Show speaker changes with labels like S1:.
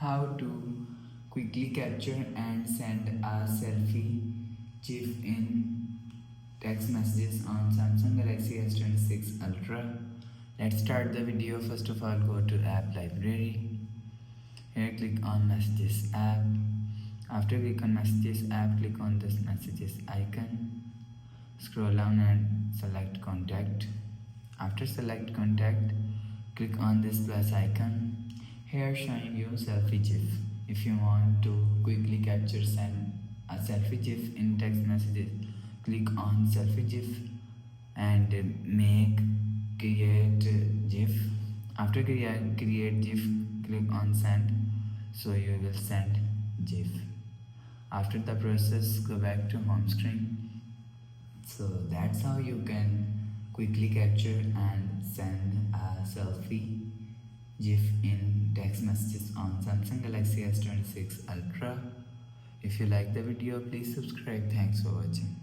S1: how to quickly capture and send a selfie GIF in text messages on Samsung Galaxy S26 Ultra. Let's start the video. First of all, go to app library. Here click on messages app. After click on messages app, click on this messages icon. Scroll down and select contact. After select contact, click on this plus icon. Here showing you selfie GIF. If you want to quickly capture send a selfie GIF in text messages, click on selfie GIF and make create GIF. After create GIF, click on send, so you will send GIF. After the process, go back to home screen. So that's how you can quickly capture and send a selfie GIF in text messages on Samsung Galaxy S26 Ultra. If you like the video, please subscribe. Thanks for watching.